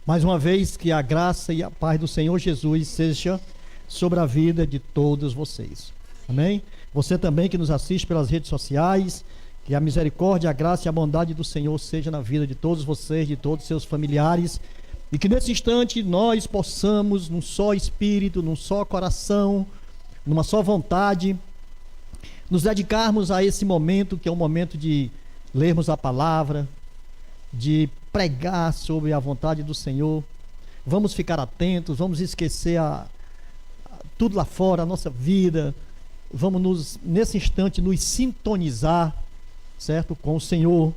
Mais uma vez, que a graça e a paz do Senhor Jesus seja sobre a vida de todos vocês. Amém? Você também que nos assiste pelas redes sociais, que a misericórdia, a graça e a bondade do Senhor seja na vida de todos vocês, de todos os seus familiares, e que nesse instante nós possamos, num só espírito, num só coração, numa só vontade, nos dedicarmos a esse momento, que é um momento de lermos a palavra, de pregar sobre a vontade do Senhor. Vamos ficar atentos, vamos esquecer tudo lá fora, a nossa vida. Vamos nesse instante nos sintonizar, certo, com o Senhor.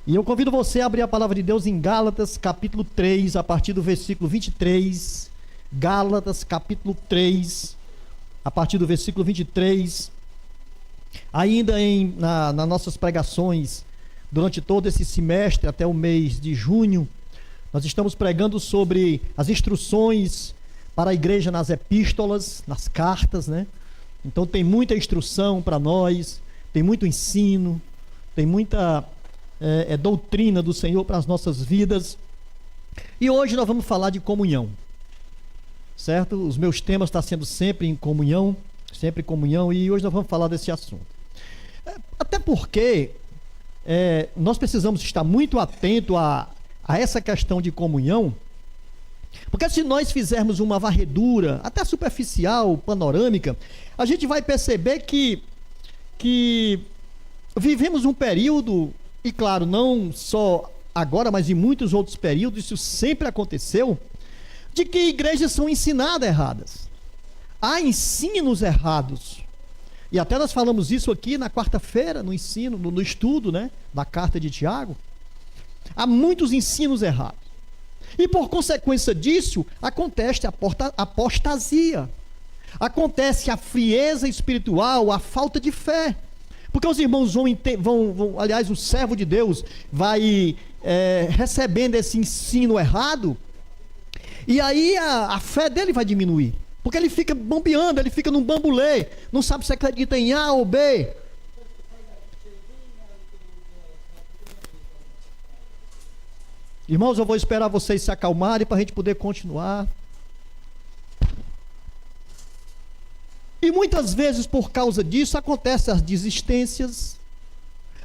E eu convido você a abrir a palavra de Deus em Gálatas capítulo 3, a partir do versículo 23. Gálatas capítulo 3, a partir do versículo 23. Ainda nas nossas pregações, durante todo esse semestre, até o mês de junho, nós estamos pregando sobre as instruções para a igreja nas epístolas, nas cartas, né? Então tem muita instrução para nós, tem muito ensino, tem muita doutrina do Senhor para as nossas vidas. E hoje nós vamos falar de comunhão, certo? Os meus temas estão sendo sempre em comunhão, e hoje nós vamos falar desse assunto. Até porque nós precisamos estar muito atento a essa questão de comunhão, porque se nós fizermos uma varredura, até superficial, panorâmica, a gente vai perceber que vivemos um período, e claro, não só agora, mas em muitos outros períodos, isso sempre aconteceu, de que igrejas são ensinadas erradas. Há ensinos errados. E até nós falamos isso aqui na quarta-feira, no ensino, no estudo, né, da carta de Tiago. Há muitos ensinos errados. E por consequência disso, acontece a apostasia. Acontece a frieza espiritual, a falta de fé. Porque os irmãos aliás, o servo de Deus vai recebendo esse ensino errado, e aí a fé dele vai diminuir. Porque ele fica bombeando, ele fica num bambolê, não sabe se acredita em A ou B. Irmãos, eu vou esperar vocês se acalmarem para a gente poder continuar. E muitas vezes, por causa disso, acontecem as desistências,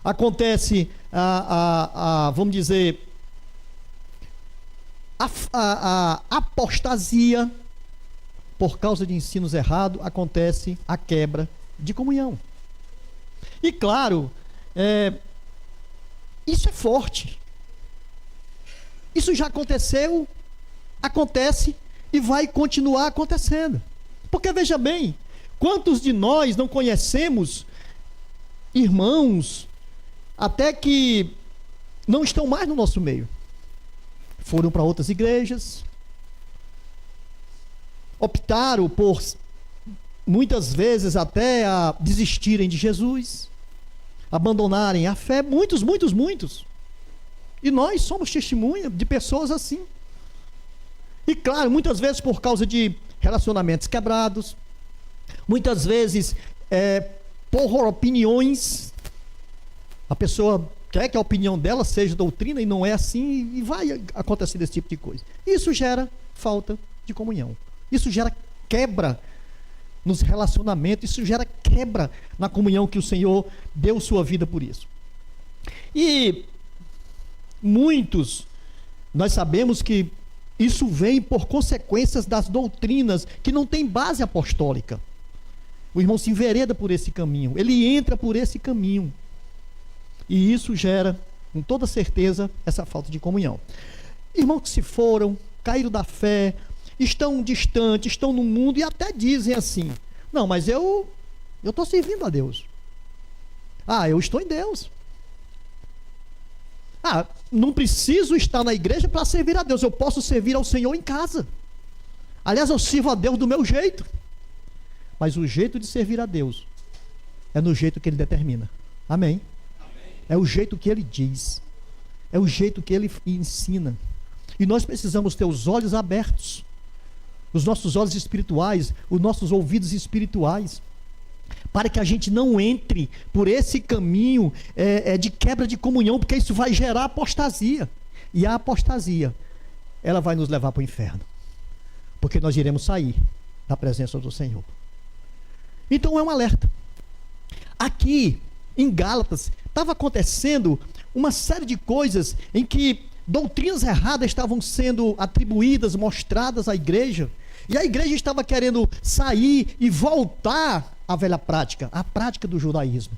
acontece vamos dizer, a apostasia. Por causa de ensinos errados, acontece a quebra de comunhão. E claro, isso é forte. Isso já aconteceu, acontece e vai continuar acontecendo. Porque veja bem, quantos de nós não conhecemos irmãos até que não estão mais no nosso meio? Foram para outras igrejas, optaram por, muitas vezes, até a desistirem de Jesus, abandonarem a fé, muitos. E nós somos testemunha de pessoas assim. E claro, muitas vezes por causa de relacionamentos quebrados, muitas vezes por opiniões. A pessoa quer que a opinião dela seja doutrina e não é assim, e vai acontecer desse tipo de coisa. Isso gera falta de comunhão. Isso gera quebra nos relacionamentos, isso gera quebra na comunhão que o Senhor deu sua vida por isso. E muitos, nós sabemos que isso vem por consequências das doutrinas que não têm base apostólica. O irmão se envereda por esse caminho, ele entra por esse caminho. E isso gera, com toda certeza, essa falta de comunhão. Irmãos que se foram, caíram da fé, estão distantes, estão no mundo e até dizem assim: não, mas eu estou servindo a Deus. Eu estou em Deus. Não preciso estar na igreja para servir a Deus, eu posso servir ao Senhor em casa. Aliás, eu sirvo a Deus do meu jeito. Mas o jeito de servir a Deus é no jeito que Ele determina. Amém? É o jeito que Ele diz, é o jeito que Ele ensina. E nós precisamos ter os olhos abertos, os nossos olhos espirituais, os nossos ouvidos espirituais, para que a gente não entre por esse caminho de quebra de comunhão, porque isso vai gerar apostasia. E a apostasia ela vai nos levar para o inferno, porque nós iremos sair da presença do Senhor. Então é um alerta. Aqui em Gálatas estava acontecendo uma série de coisas em que doutrinas erradas estavam sendo atribuídas, mostradas à igreja, e a igreja estava querendo sair e voltar à velha prática, à prática do judaísmo.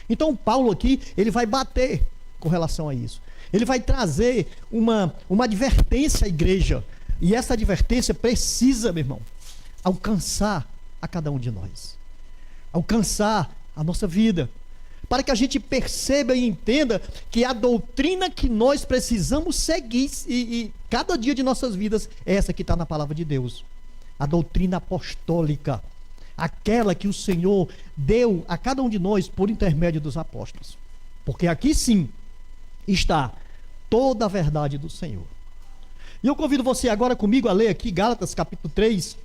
Então Paulo aqui, ele vai bater com relação a isso. Ele vai trazer uma advertência à igreja, e essa advertência precisa, meu irmão, alcançar a cada um de nós, alcançar a nossa vida, para que a gente perceba e entenda que a doutrina que nós precisamos seguir e cada dia de nossas vidas é essa que está na palavra de Deus, a doutrina apostólica, aquela que o Senhor deu a cada um de nós por intermédio dos apóstolos, porque aqui sim está toda a verdade do Senhor. E eu convido você agora comigo a ler aqui Gálatas capítulo 3,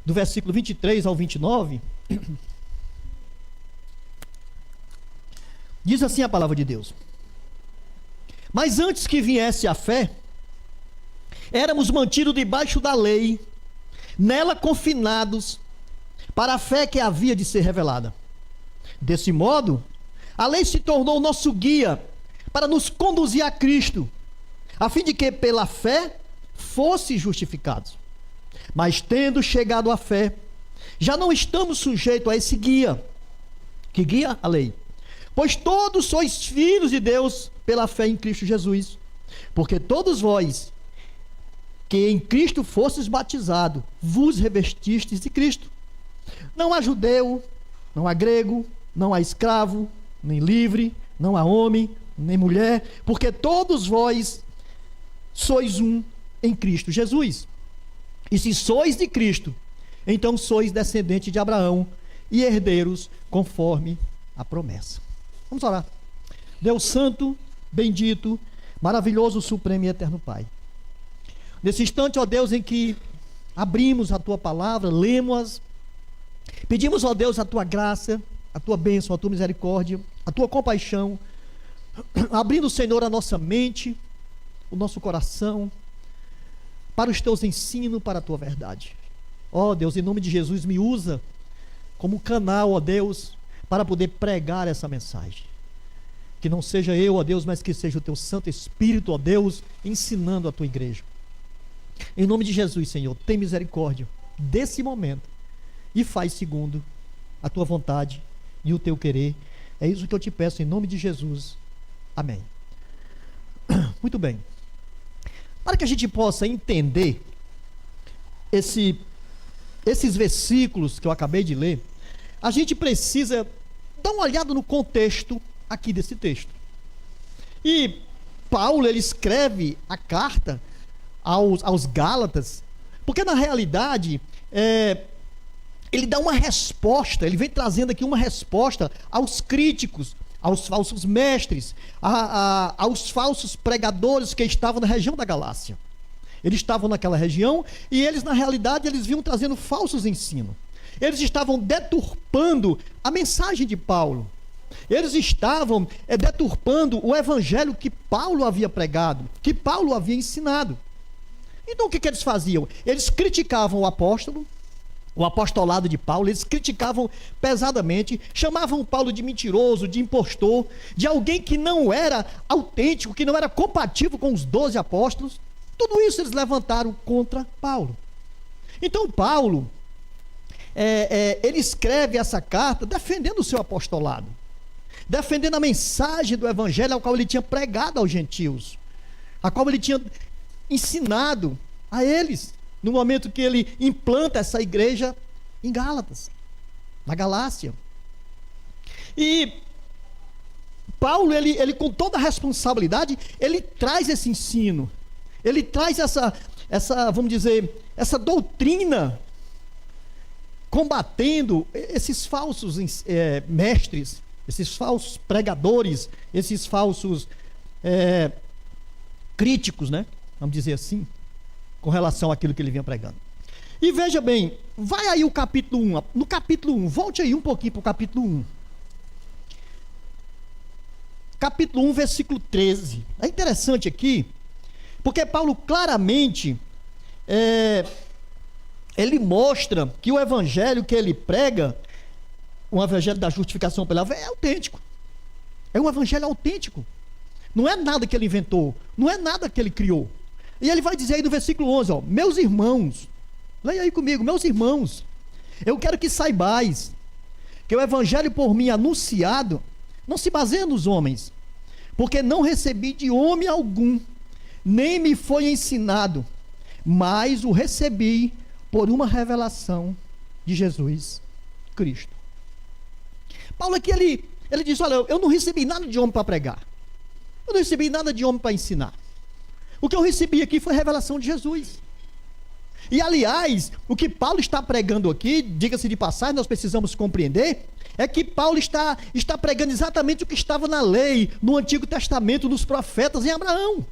do versículo 23 ao 29. Diz assim a palavra de Deus: mas antes que viesse a fé, éramos mantidos debaixo da lei, nela confinados, para a fé que havia de ser revelada. Desse modo, a lei se tornou o nosso guia, para nos conduzir a Cristo, a fim de que pela fé fosse justificados. Mas tendo chegado à fé, já não estamos sujeitos a esse guia. Que guia? A lei. Pois todos sois filhos de Deus pela fé em Cristo Jesus. Porque todos vós, que em Cristo fostes batizados, vos revestistes de Cristo. Não há judeu, não há grego, não há escravo, nem livre, não há homem, nem mulher, porque todos vós sois um em Cristo Jesus. E se sois de Cristo, então sois descendentes de Abraão e herdeiros conforme a promessa. Vamos orar. Deus santo, bendito, maravilhoso, supremo e eterno Pai, nesse instante, ó Deus, em que abrimos a Tua palavra, lemos-as, pedimos, ó Deus, a Tua graça, a Tua bênção, a Tua misericórdia, a Tua compaixão, abrindo, Senhor, a nossa mente, o nosso coração, para os Teus ensinos, para a Tua verdade. Ó Deus, em nome de Jesus, me usa como canal, ó Deus, para poder pregar essa mensagem. Que não seja eu, ó Deus, mas que seja o Teu Santo Espírito, ó Deus, ensinando a Tua igreja. Em nome de Jesus, Senhor, tem misericórdia desse momento e faz segundo a Tua vontade e o Teu querer. É isso que eu te peço em nome de Jesus. Amém. Muito bem. Para que a gente possa entender esses versículos que eu acabei de ler, a gente precisa dar uma olhada no contexto aqui desse texto. E Paulo, ele escreve a carta aos Gálatas, porque na realidade, ele dá uma resposta, ele vem trazendo aqui uma resposta aos críticos, aos falsos mestres, aos falsos pregadores que estavam na região da Galácia. Eles estavam naquela região e eles, na realidade, eles vinham trazendo falsos ensinos. Eles estavam deturpando a mensagem de Paulo. Eles estavam deturpando o evangelho que Paulo havia pregado, que Paulo havia ensinado. Então o que eles faziam? Eles criticavam o apóstolo, o apostolado de Paulo, eles criticavam pesadamente, chamavam Paulo de mentiroso, de impostor, de alguém que não era autêntico, que não era compatível com os 12 apóstolos. Tudo isso eles levantaram contra Paulo. Então Paulo, ele escreve essa carta defendendo o seu apostolado, defendendo a mensagem do evangelho ao qual ele tinha pregado aos gentios, a qual ele tinha ensinado a eles, no momento que ele implanta essa igreja em Gálatas, na Galácia. E Paulo, ele com toda a responsabilidade, ele traz esse ensino, ele traz essa vamos dizer, essa doutrina, combatendo esses falsos mestres, esses falsos pregadores, esses falsos críticos, né? Vamos dizer assim, com relação àquilo que ele vinha pregando. E veja bem, vai aí o capítulo 1, no capítulo 1, volte aí um pouquinho para o capítulo 1. Capítulo 1, versículo 13. É interessante aqui, Porque Paulo claramente, ele mostra que o evangelho que ele prega, o evangelho da justificação pela fé, é autêntico. É um evangelho autêntico. Não é nada que ele inventou, não é nada que ele criou. E ele vai dizer aí no versículo 11, ó, meus irmãos, leia aí comigo, meus irmãos, eu quero que saibais que o evangelho por mim anunciado não se baseia nos homens, porque não recebi de homem algum, nem me foi ensinado, mas o recebi por uma revelação de Jesus Cristo. Paulo aqui, ele diz, olha, eu não recebi nada de homem para pregar, eu não recebi nada de homem para ensinar, o que eu recebi aqui foi a revelação de Jesus. E aliás, o que Paulo está pregando aqui, diga-se de passagem, nós precisamos compreender, é que Paulo está pregando exatamente o que estava na lei, no Antigo Testamento, nos profetas, em Abraão.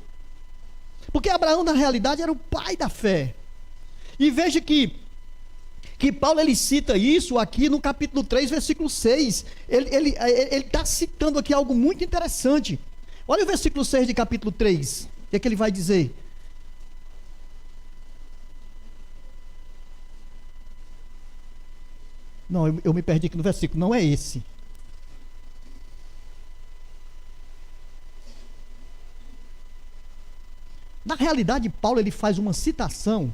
Porque Abraão, na realidade, era o pai da fé. E veja que Paulo, ele cita isso aqui no capítulo 3, versículo 6. Ele está citando aqui algo muito interessante. Olha o versículo 6 de capítulo 3. O que é que ele vai dizer? Não, eu me perdi aqui no versículo, não é esse. Na realidade, Paulo, ele faz uma citação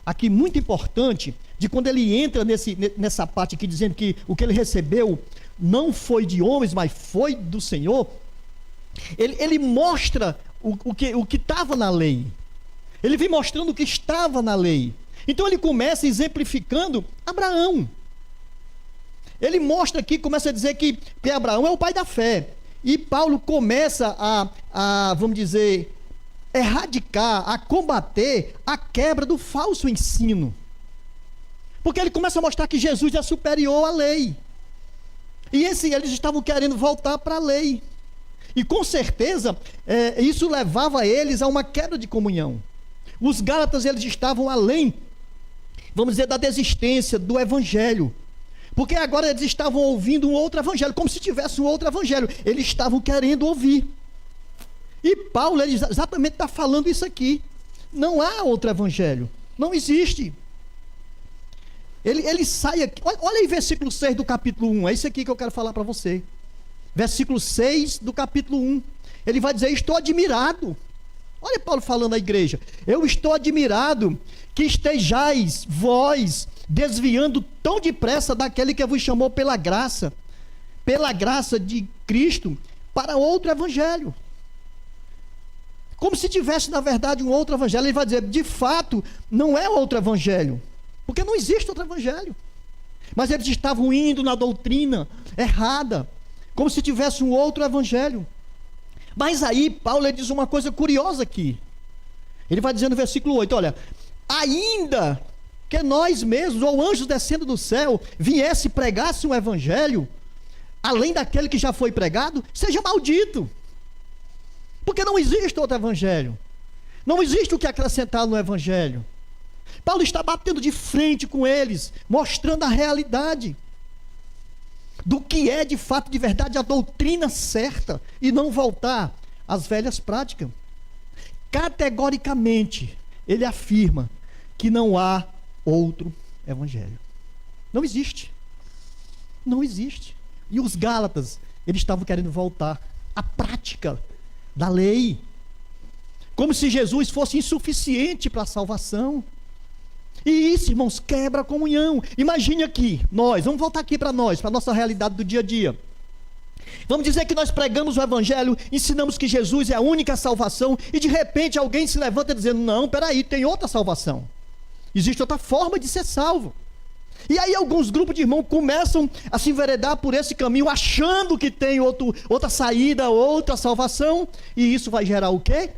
aqui muito importante, de quando ele entra nessa parte aqui, dizendo que o que ele recebeu não foi de homens, mas foi do Senhor. Ele mostra o que estava na lei. Ele vem mostrando o que estava na lei. Então ele começa exemplificando Abraão. Ele mostra aqui, começa a dizer que Abraão é o pai da fé. E Paulo começa vamos dizer, erradicar, a combater a quebra do falso ensino. Porque ele começa a mostrar que Jesus é superior à lei. E eles estavam querendo voltar para a lei. E com certeza, isso levava eles a uma quebra de comunhão. Os Gálatas, eles estavam além, vamos dizer, da desistência do evangelho. Porque agora eles estavam ouvindo um outro evangelho, como se tivesse um outro evangelho. Eles estavam querendo ouvir. E Paulo, ele exatamente está falando isso aqui. Não há outro evangelho. Não existe. Ele sai aqui. Olha aí versículo 6 do capítulo 1. É isso aqui que eu quero falar para você. Versículo 6 do capítulo 1. Ele vai dizer, estou admirado. Olha Paulo falando à igreja. Eu estou admirado que estejais vós desviando tão depressa daquele que vos chamou pela graça de Cristo, para outro evangelho. Como se tivesse, na verdade, um outro evangelho. Ele vai dizer, de fato, não é outro evangelho, porque não existe outro evangelho. Mas eles estavam indo na doutrina errada, como se tivesse um outro evangelho. Mas aí, Paulo, ele diz uma coisa curiosa aqui. Ele vai dizer no versículo 8, olha, ainda que nós mesmos, ou anjos descendo do céu, viesse e pregasse um evangelho, além daquele que já foi pregado, seja maldito. Porque não existe outro evangelho. Não existe o que acrescentar no evangelho. Paulo está batendo de frente com eles, mostrando a realidade do que é de fato, de verdade, a doutrina certa, e não voltar às velhas práticas. Categoricamente, ele afirma que não há outro evangelho. Não existe. Não existe. E os Gálatas, eles estavam querendo voltar à prática da lei, como se Jesus fosse insuficiente para a salvação. E isso, irmãos, quebra a comunhão. Imagine aqui, vamos voltar aqui para nós, para a nossa realidade do dia a dia. Vamos dizer que nós pregamos o evangelho, ensinamos que Jesus é a única salvação, e de repente alguém se levanta dizendo, não, peraí, tem outra salvação. Existe outra forma de ser salvo. E aí alguns grupos de irmãos começam a se enveredar por esse caminho, achando que tem outra saída, outra salvação, e isso vai gerar o quê?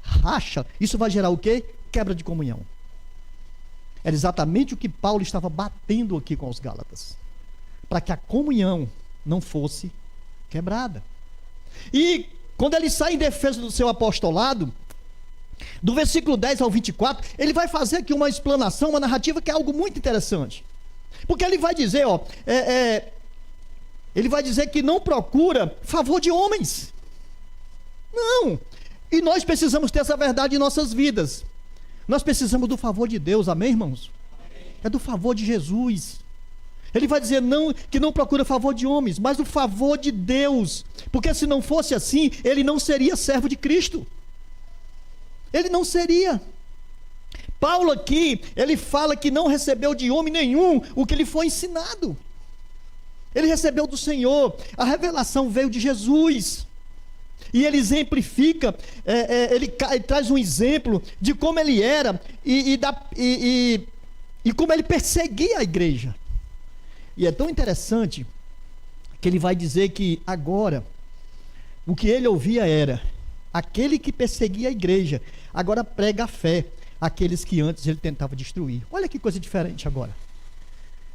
Racha. Isso vai gerar o quê? Quebra de comunhão. Era exatamente o que Paulo estava batendo aqui com os Gálatas, para que a comunhão não fosse quebrada. E quando ele sai em defesa do seu apostolado, do versículo 10 ao 24, ele vai fazer aqui uma explanação, uma narrativa que é algo muito interessante. Porque ele vai dizer, ele vai dizer que não procura favor de homens. Não. E nós precisamos ter essa verdade em nossas vidas. Nós precisamos do favor de Deus, amém, irmãos? É do favor de Jesus. Ele vai dizer não, que não procura favor de homens, mas o favor de Deus. Porque se não fosse assim, ele não seria servo de Cristo. Ele não seria. Paulo aqui, ele fala que não recebeu de homem nenhum o que lhe foi ensinado. Ele recebeu do Senhor. A revelação veio de Jesus. E ele exemplifica, ele traz um exemplo de como ele era e como ele perseguia a igreja. E é tão interessante que ele vai dizer que agora, o que ele ouvia era: aquele que perseguia a igreja, agora prega a fé àqueles que antes ele tentava destruir. Olha que coisa diferente agora.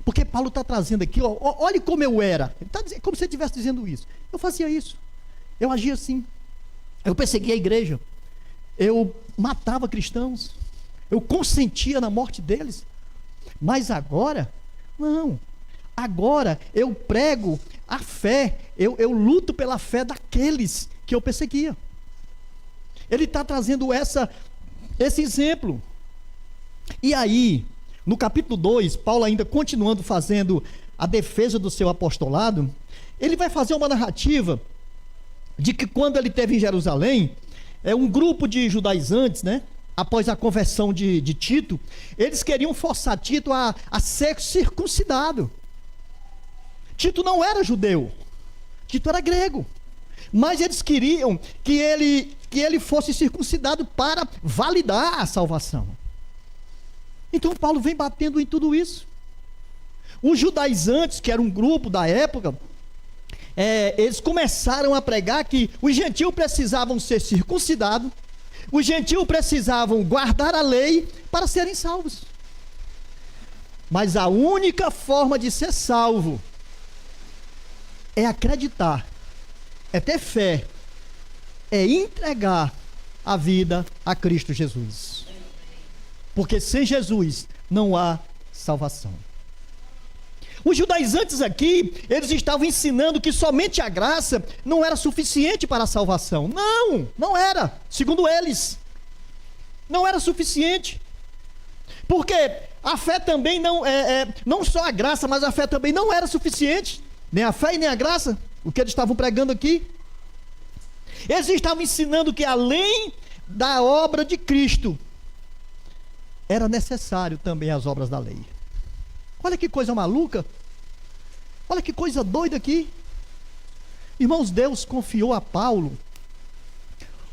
Porque Paulo está trazendo aqui, olha como eu era. Ele está dizendo, como se ele estivesse dizendo isso. Eu fazia isso. Eu agia assim. Eu perseguia a igreja. Eu matava cristãos. Eu consentia na morte deles. Mas agora, não. Agora eu prego a fé. Eu luto pela fé daqueles que eu perseguia. Ele está trazendo esse exemplo. E aí, no capítulo 2, Paulo ainda continuando fazendo a defesa do seu apostolado, ele vai fazer uma narrativa de que quando ele esteve em Jerusalém, um grupo de judaizantes, né, após a conversão de Tito, eles queriam forçar Tito a ser circuncidado. Tito não era judeu, Tito era grego, mas eles queriam que ele fosse circuncidado para validar a salvação. Então Paulo vem batendo em tudo isso. Os judaizantes, que era um grupo da época, eles começaram a pregar que os gentios precisavam ser circuncidados, os gentios precisavam guardar a lei para serem salvos. Mas a única forma de ser salvo é acreditar, é ter fé, é entregar a vida a Cristo Jesus. Porque sem Jesus não há salvação. Os judaizantes aqui, eles estavam ensinando que somente a graça não era suficiente para a salvação. Não, não era. Segundo eles, não era suficiente. Porque a fé também não só a graça, mas a fé também não era suficiente. Nem a fé e nem a graça, o que eles estavam pregando aqui. Eles estavam ensinando que além da obra de Cristo, era necessário também as obras da lei. Olha que coisa maluca. Olha que coisa doida aqui. Irmãos, Deus confiou a Paulo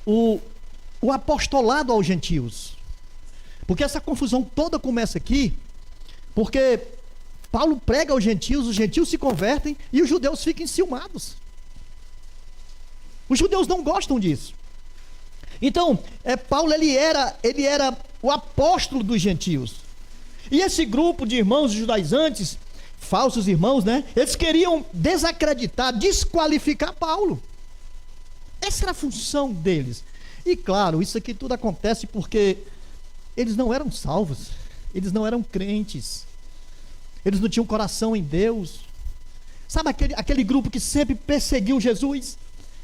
o apostolado aos gentios. Porque essa confusão toda começa aqui, porque Paulo prega aos gentios, os gentios se convertem e os judeus ficam enciumados. Os judeus não gostam disso. Então, Paulo ele era o apóstolo dos gentios. E esse grupo de irmãos judaizantes, falsos irmãos, né? Eles queriam desacreditar, desqualificar Paulo. Essa era a função deles. E claro, isso aqui tudo acontece porque eles não eram salvos, eles não eram crentes, eles não tinham coração em Deus. Sabe aquele grupo que sempre perseguiu Jesus?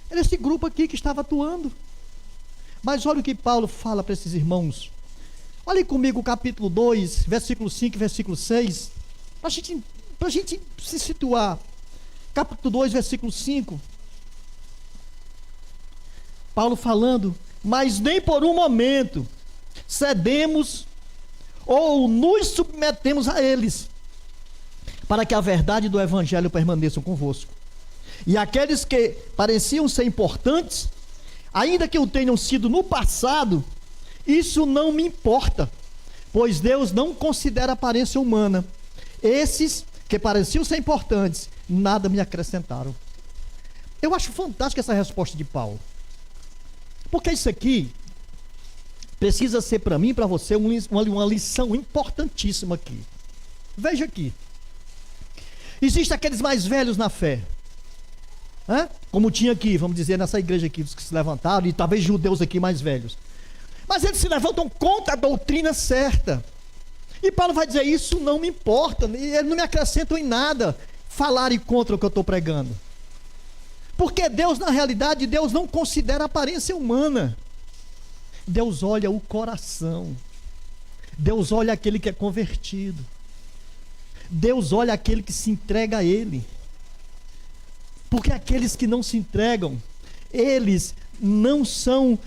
Era esse grupo aqui que estava atuando. Mas olha o que Paulo fala para esses irmãos. Olhem comigo o capítulo 2, versículo 5 e versículo 6, para a gente se situar. Capítulo 2, versículo 5. Paulo falando: mas nem por um momento cedemos ou nos submetemos a eles, para que a verdade do evangelho permaneça convosco. E aqueles que pareciam ser importantes, ainda que o tenham sido no passado, isso não me importa, pois Deus não considera a aparência humana. Esses que pareciam ser importantes, nada me acrescentaram. Eu acho fantástica essa resposta de Paulo, porque isso aqui precisa ser para mim e para você uma lição importantíssima aqui. Veja aqui. Existem aqueles mais velhos na fé, como tinha aqui, vamos dizer, nessa igreja aqui, os que se levantaram, e talvez judeus aqui mais velhos. Mas eles se levantam contra a doutrina certa. E Paulo vai dizer: isso não me importa, eles não me acrescentam em nada falarem contra o que eu estou pregando. Porque Deus, na realidade, Deus não considera a aparência humana. Deus olha o coração. Deus olha aquele que é convertido. Deus olha aquele que se entrega a Ele. Porque aqueles que não se entregam, eles não são,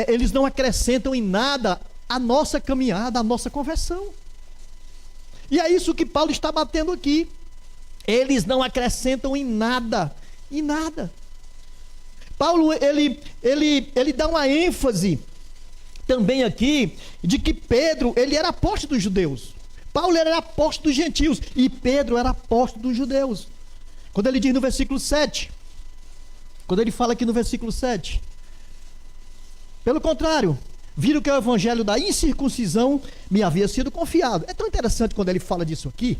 eles não acrescentam em nada a nossa caminhada, a nossa conversão. E é isso que Paulo está batendo aqui. Eles não acrescentam em nada, em nada. Paulo, ele dá uma ênfase também aqui, de que Pedro, ele era apóstolo dos judeus. Paulo era apóstolo dos gentios, e Pedro era apóstolo dos judeus. Quando ele diz no versículo 7, quando ele fala aqui no versículo 7, pelo contrário, viram que o evangelho da incircuncisão me havia sido confiado. É tão interessante quando ele fala disso aqui,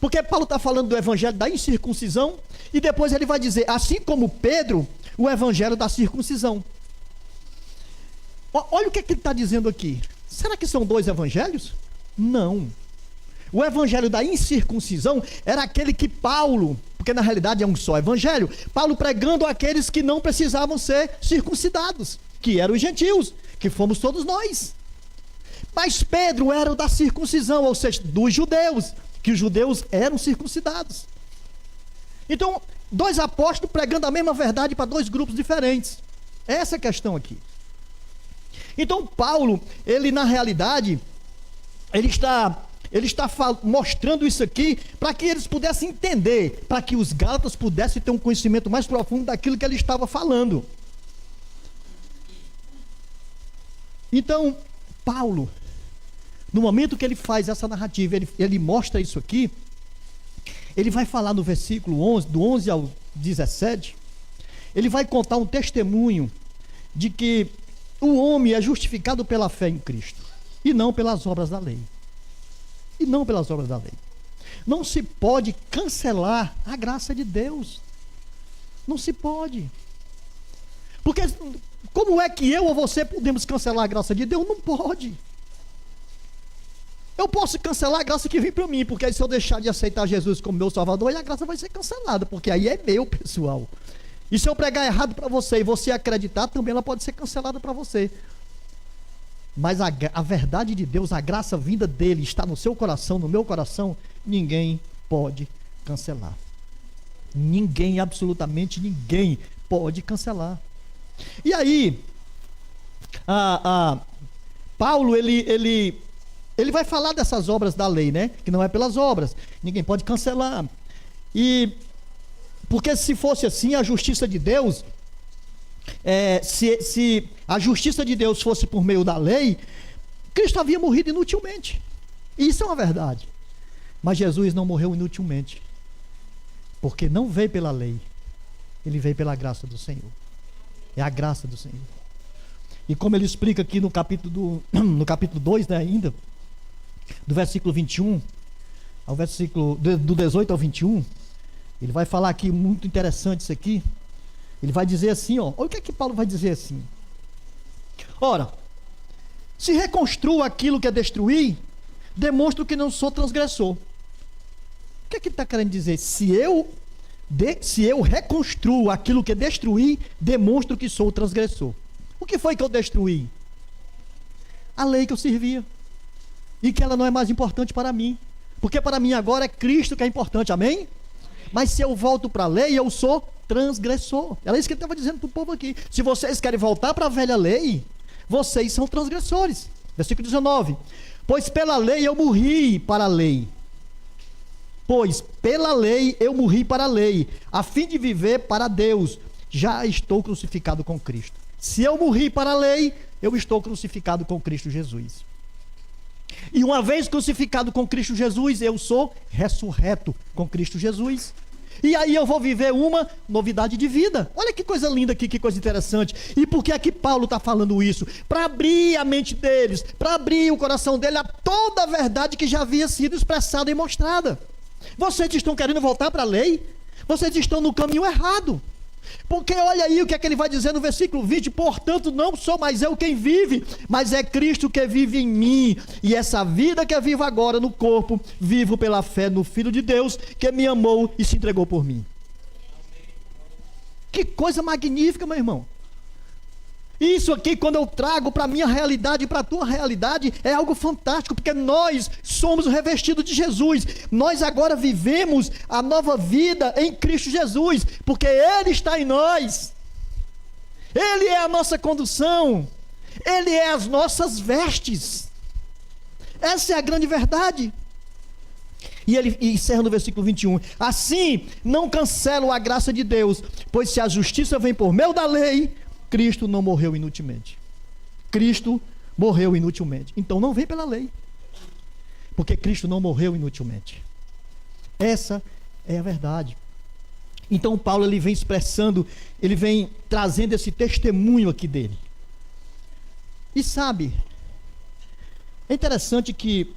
porque Paulo está falando do evangelho da incircuncisão, e depois ele vai dizer, assim como Pedro, o evangelho da circuncisão. Olha o que ele está dizendo aqui. Será que são dois evangelhos? Não. O evangelho da incircuncisão era aquele que Paulo, porque na realidade é um só evangelho, Paulo pregando àqueles que não precisavam ser circuncidados, que eram os gentios, que fomos todos nós. Mas Pedro era o da circuncisão, ou seja, dos judeus, que os judeus eram circuncidados. Então, dois apóstolos pregando a mesma verdade para dois grupos diferentes. Essa é a questão aqui. Então, Paulo, ele na realidade, ele está mostrando isso aqui para que eles pudessem entender, para que os gálatas pudessem ter um conhecimento mais profundo daquilo que ele estava falando. Então, Paulo, no momento que ele faz essa narrativa, ele mostra isso aqui, ele vai falar no versículo 11, do 11 ao 17, ele vai contar um testemunho de que o homem é justificado pela fé em Cristo, e não pelas obras da lei. E não pelas obras da lei. Não se pode cancelar a graça de Deus. Não se pode. Porque como é que eu ou você podemos cancelar a graça de Deus? Não pode. Eu posso cancelar a graça que vem para mim, porque aí se eu deixar de aceitar Jesus como meu Salvador, aí a graça vai ser cancelada, porque aí é meu, pessoal. E se eu pregar errado para você e você acreditar, também ela pode ser cancelada para você. Mas a verdade de Deus, a graça vinda dele está no seu coração, no meu coração, ninguém pode cancelar. Ninguém, absolutamente ninguém pode cancelar. E aí, Paulo, ele vai falar dessas obras da lei, né? Que não é pelas obras, ninguém pode cancelar. E porque se fosse assim, a justiça de Deus, se a justiça de Deus fosse por meio da lei, Cristo havia morrido inutilmente. E isso é uma verdade. Mas Jesus não morreu inutilmente, porque não veio pela lei, ele veio pela graça do Senhor. É a graça do Senhor. E como ele explica aqui no capítulo 2, né, ainda, do versículo 21 ao versículo do 18 ao 21, ele vai falar aqui, muito interessante isso aqui. Ele vai dizer assim, olha o que é que Paulo vai dizer assim. Ora, se reconstruo aquilo que é destruir, demonstro que não sou transgressor. O que é que ele está querendo dizer? Se eu reconstruo aquilo que é destruir, demonstro que sou transgressor. O que foi que eu destruí? A lei que eu servia. E que ela não é mais importante para mim. Porque para mim agora é Cristo que é importante, amém? Mas se eu volto para a lei, eu sou transgressor. Era isso que ele estava dizendo para o povo aqui. Se vocês querem voltar para a velha lei, vocês são transgressores. Versículo 19. Pois pela lei eu morri para a lei. Pois pela lei eu morri para a lei, a fim de viver para Deus. Já estou crucificado com Cristo. Se eu morri para a lei, eu estou crucificado com Cristo Jesus. E uma vez crucificado com Cristo Jesus, eu sou ressurreto com Cristo Jesus. E aí eu vou viver uma novidade de vida. Olha que coisa linda aqui, que coisa interessante. E por que é que Paulo está falando isso? Para abrir a mente deles, para abrir o coração dele a toda a verdade que já havia sido expressada e mostrada. Vocês estão querendo voltar para a lei? Vocês estão no caminho errado. Porque olha aí o que é que ele vai dizer no versículo 20: portanto não sou mais eu quem vive, mas é Cristo que vive em mim, e essa vida que eu vivo agora no corpo, vivo pela fé no Filho de Deus, que me amou e se entregou por mim. Que coisa magnífica, meu irmão. Isso aqui, quando eu trago para a minha realidade e para a tua realidade, é algo fantástico, porque nós somos revestidos de Jesus. Nós agora vivemos a nova vida em Cristo Jesus, porque Ele está em nós. Ele é a nossa condução. Ele é as nossas vestes. Essa é a grande verdade. E ele encerra no versículo 21. Assim, não cancelo a graça de Deus, pois se a justiça vem por meio da lei, Cristo não morreu inutilmente. Cristo morreu inutilmente. Então não vem pela lei, porque Cristo não morreu inutilmente. Essa é a verdade. Então Paulo, ele vem expressando, ele vem trazendo esse testemunho aqui dele. E sabe, é interessante que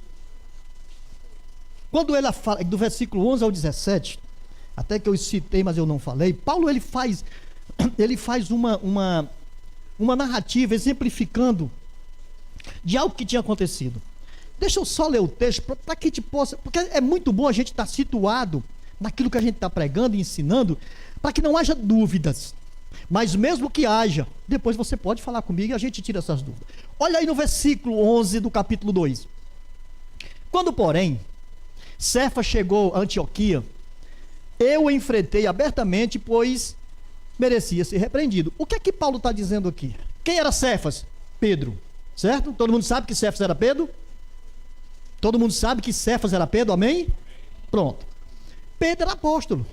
quando ele fala, do versículo 11 ao 17, até que eu citei, mas eu não falei, Paulo ele faz uma narrativa exemplificando de algo que tinha acontecido. Deixa eu só ler o texto para que a gente possa, porque é muito bom a gente estar situado naquilo que a gente está pregando e ensinando, para que não haja dúvidas. Mas mesmo que haja, depois você pode falar comigo e a gente tira essas dúvidas. Olha aí no versículo 11 do capítulo 2. Quando, porém, Cefas chegou a Antioquia, eu o enfrentei abertamente, pois merecia ser repreendido. O que é que Paulo está dizendo aqui? Quem era Cefas? Pedro, certo? Todo mundo sabe que Cefas era Pedro? Todo mundo sabe que Cefas era Pedro, amém? Pronto. Pedro era apóstolo.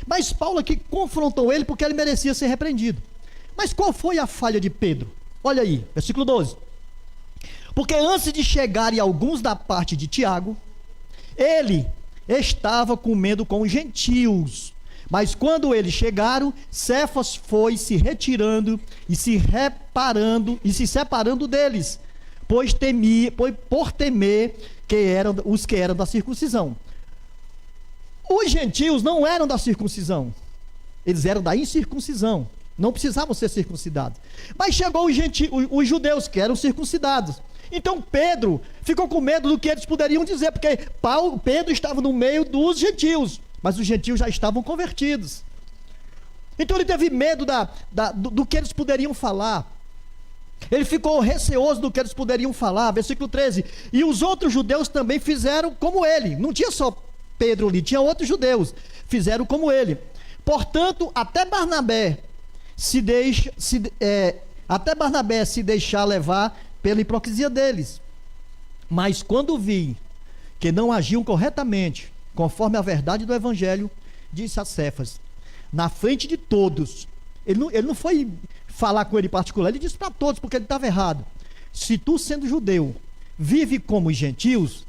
Mas Paulo aqui confrontou ele porque ele merecia ser repreendido. Mas qual foi a falha de Pedro? Olha aí, versículo 12. Porque antes de chegarem alguns da parte de Tiago, ele estava comendo com os gentios. Mas quando eles chegaram, Cefas foi se retirando e se separando deles, pois por temer que eram os que eram da circuncisão. Os gentios não eram da circuncisão, eles eram da incircuncisão, não precisavam ser circuncidados. Mas chegou os judeus que eram circuncidados. Então Pedro ficou com medo do que eles poderiam dizer, porque Pedro estava no meio dos gentios, mas os gentios já estavam convertidos. Então ele teve medo do que eles poderiam falar. Ele ficou receoso do que eles poderiam falar. Versículo 13. E os outros judeus também fizeram como ele. Não tinha só Pedro ali, tinha outros judeus. Fizeram como ele. Portanto, até Barnabé se deixar levar pela hipocrisia deles. Mas quando vi que não agiam corretamente, conforme a verdade do evangelho, disse a Cefas, na frente de todos, ele não foi falar com ele em particular, ele disse para todos, porque ele estava errado. Se tu, sendo judeu, vive como os gentios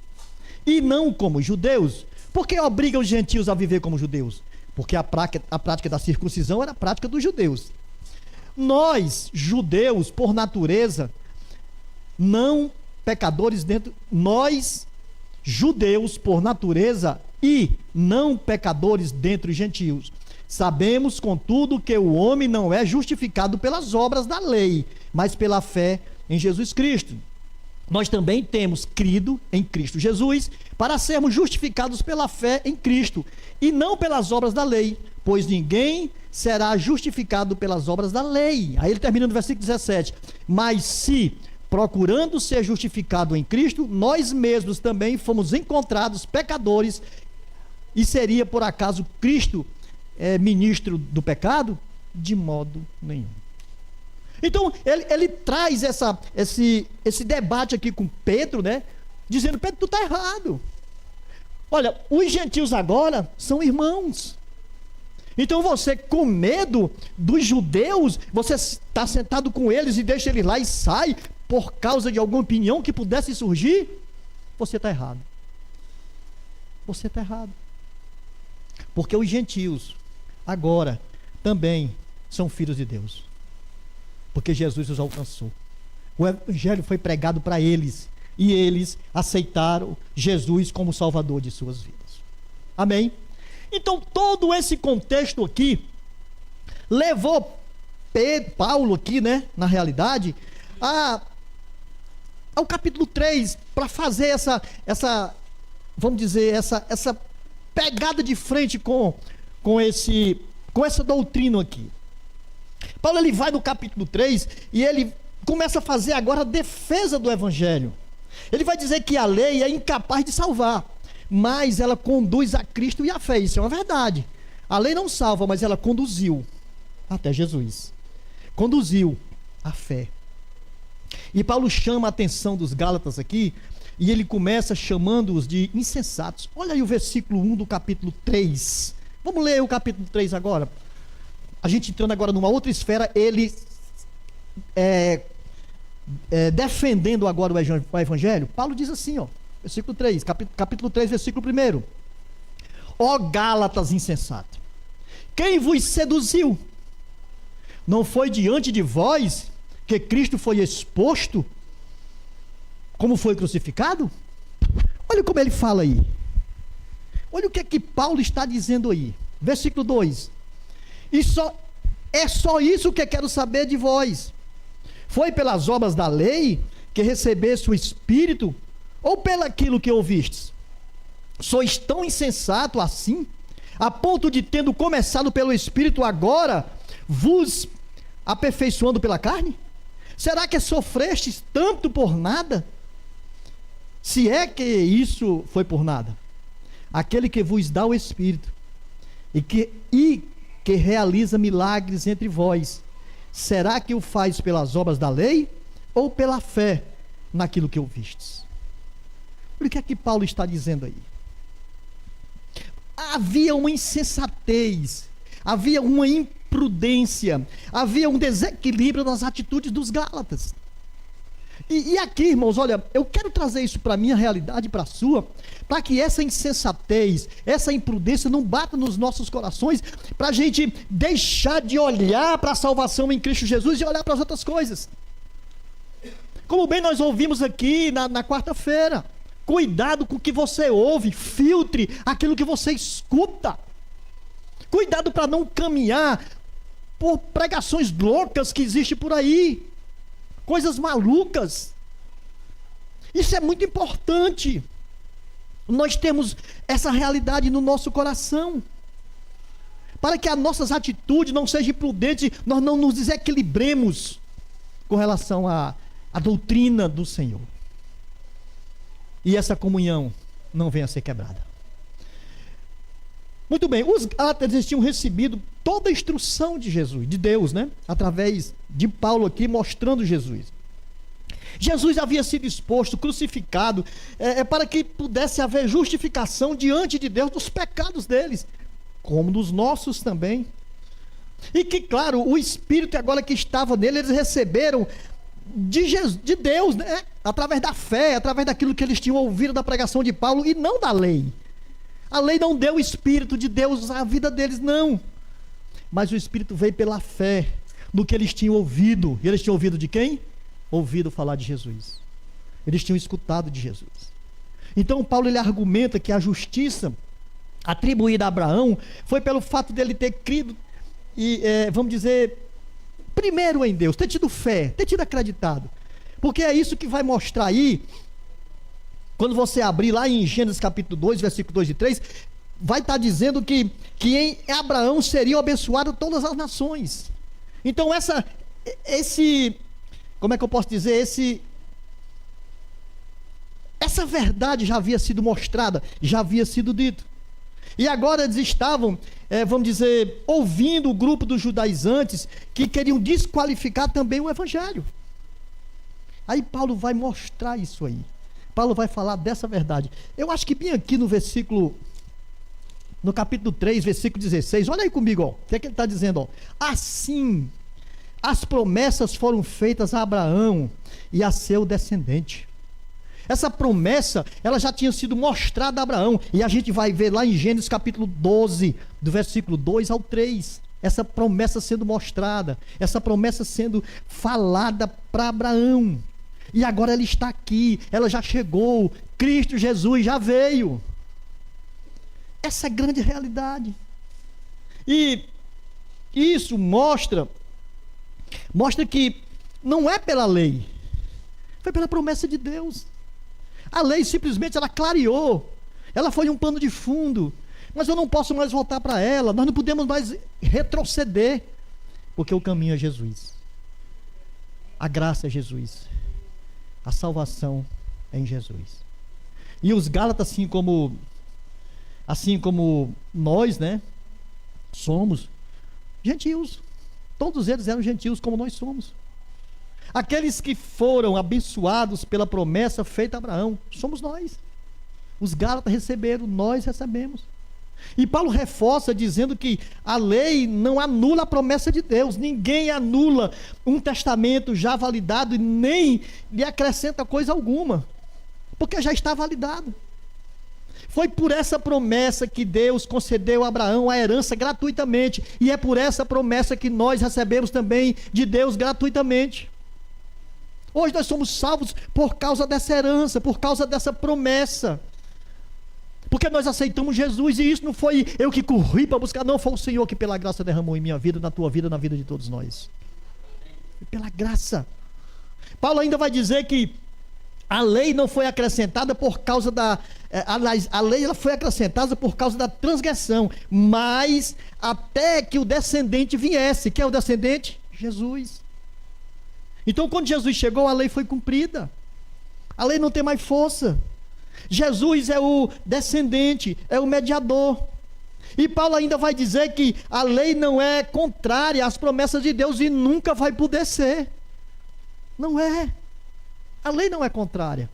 e não como os judeus, por que obriga os gentios a viver como judeus? Porque a prática da circuncisão era a prática dos judeus. Nós, judeus, por natureza, não pecadores nós, judeus, por natureza, e não pecadores dentre os gentios. Sabemos, contudo, que o homem não é justificado pelas obras da lei, mas pela fé em Jesus Cristo. Nós também temos crido em Cristo Jesus para sermos justificados pela fé em Cristo e não pelas obras da lei, pois ninguém será justificado pelas obras da lei. Aí ele termina no versículo 17. Mas se, procurando ser justificado em Cristo, nós mesmos também fomos encontrados pecadores, e seria por acaso Cristo ministro do de modo nenhum. Então ele traz esse debate aqui com Pedro, né? Dizendo: Pedro, tu está errado. Olha, os gentios agora são irmãos. Então você, com medo dos judeus, você está sentado com eles e deixa eles lá e sai por causa de alguma opinião que pudesse surgir. Você está errado. Você está errado. Porque os gentios agora também são filhos de Deus. Porque Jesus os alcançou. O evangelho foi pregado para eles e eles aceitaram Jesus como Salvador de suas vidas. Amém? Então todo esse contexto aqui levou Paulo aqui, né, na realidade, ao capítulo 3, para fazer essa vamos dizer, essa pegada de frente com essa doutrina aqui. Paulo ele vai no capítulo 3 e ele começa a fazer agora a defesa do evangelho. Ele vai dizer que a lei é incapaz de salvar, mas ela conduz a Cristo e a fé. Isso é uma verdade. A lei não salva, mas ela conduziu até Jesus. Conduziu a fé. E Paulo chama a atenção dos Gálatas aqui, e ele começa chamando-os de insensatos. Olha aí o versículo 1 do capítulo 3. Vamos ler o capítulo 3 agora. A gente entrando agora numa outra esfera, ele defendendo agora o evangelho. Paulo diz assim, ó, versículo 3, capítulo 3, versículo 1. Ó Gálatas insensato, quem vos seduziu? Não foi diante de vós que Cristo foi exposto como foi crucificado? Olha como ele fala aí. Olha o que é que Paulo está dizendo aí. Versículo 2. É só isso que quero saber de vós. Foi pelas obras da lei que recebeste o Espírito, ou pelaquilo que ouvistes? Sois tão insensato assim, a ponto de, tendo começado pelo Espírito, agora vos aperfeiçoando pela carne? Será que sofrestes tanto por nada? Se é que isso foi por nada. Aquele que vos dá o Espírito e que realiza milagres entre vós, será que o faz pelas obras da lei ou pela fé naquilo que ouvistes? O que é que Paulo está dizendo aí? Havia uma insensatez, havia uma imprudência, havia um desequilíbrio nas atitudes dos Gálatas. E aqui, irmãos, olha, eu quero trazer isso para a minha realidade, para a sua, para que essa insensatez, essa imprudência não bata nos nossos corações, para a gente deixar de olhar para a salvação em Cristo Jesus e olhar para as outras coisas. Como bem nós ouvimos aqui na quarta-feira, cuidado com o que você ouve, filtre aquilo que você escuta. Cuidado para não caminhar por pregações loucas que existem por aí, coisas malucas. Isso é muito importante. Nós temos essa realidade no nosso coração, para que as nossas atitudes não sejam imprudentes, nós não nos desequilibremos com relação à doutrina do Senhor, e essa comunhão não venha a ser quebrada. Muito bem, os Gálatas, eles tinham recebido toda a instrução de Jesus, de Deus, né? Através de Paulo aqui, mostrando Jesus. Jesus havia sido exposto, crucificado, para que pudesse haver justificação diante de Deus dos pecados deles, como dos nossos também. E que, claro, o Espírito agora que estava nele, eles receberam de Deus, né? Através da fé, através daquilo que eles tinham ouvido da pregação de Paulo, e não da lei. A lei não deu o Espírito de Deus à vida deles, não. Mas o Espírito veio pela fé no que eles tinham ouvido. E eles tinham ouvido de quem? Ouvido falar de Jesus. Eles tinham escutado de Jesus. Então Paulo ele argumenta que a justiça atribuída a Abraão foi pelo fato dele ter crido e, vamos dizer, primeiro em Deus, ter tido fé, ter tido acreditado. Porque é isso que vai mostrar aí. Quando você abrir lá em Gênesis capítulo 2, versículo 2 e 3, vai estar dizendo que em Abraão seriam abençoadas todas as nações. Então como é que eu posso dizer, essa verdade já havia sido mostrada, já havia sido dito. E agora eles estavam, vamos dizer, ouvindo o grupo dos judaizantes que queriam desqualificar também o evangelho. Aí Paulo vai mostrar isso aí. Paulo vai falar dessa verdade. Eu acho que bem aqui no capítulo 3, versículo 16, olha aí comigo, ó, o que é que ele está dizendo? Ó? Assim, as promessas foram feitas a Abraão e a seu descendente. Essa promessa, ela já tinha sido mostrada a Abraão, e a gente vai ver lá em Gênesis capítulo 12, do versículo 2 ao 3, essa promessa sendo mostrada, essa promessa sendo falada para Abraão. E agora ela está aqui, ela já chegou, Cristo Jesus já veio. Essa é a grande realidade. E isso mostra que não é pela lei, foi pela promessa de Deus. A lei simplesmente ela clareou, ela foi um pano de fundo, mas eu não posso mais voltar para ela, nós não podemos mais retroceder. Porque o caminho é Jesus. A graça é Jesus. A salvação é em Jesus. E os Gálatas, assim como nós, né, somos gentios. Todos eles eram gentios como nós somos. Aqueles que foram abençoados pela promessa feita a Abraão, somos nós. Os Gálatas receberam, nós recebemos. E Paulo reforça dizendo que a lei não anula a promessa de Deus. Ninguém anula um testamento já validado e nem lhe acrescenta coisa alguma, porque já está validado. Foi por essa promessa que Deus concedeu a Abraão a herança gratuitamente, e é por essa promessa que nós recebemos também de Deus gratuitamente. Hoje nós somos salvos por causa dessa herança, por causa dessa promessa, porque nós aceitamos Jesus. E isso não foi eu que corri para buscar, não, foi o Senhor que pela graça derramou em minha vida, na tua vida, na vida de todos nós. Foi pela graça. Paulo ainda vai dizer que a lei não foi acrescentada por causa a lei ela foi acrescentada por causa da transgressão, mas até que o descendente viesse. Quem é o descendente? Jesus. Então, quando Jesus chegou, a lei foi cumprida. A lei não tem mais força. Jesus é o descendente, é o mediador. E Paulo ainda vai dizer que a lei não é contrária às promessas de Deus e nunca vai poder ser. Não é. A lei não é contrária.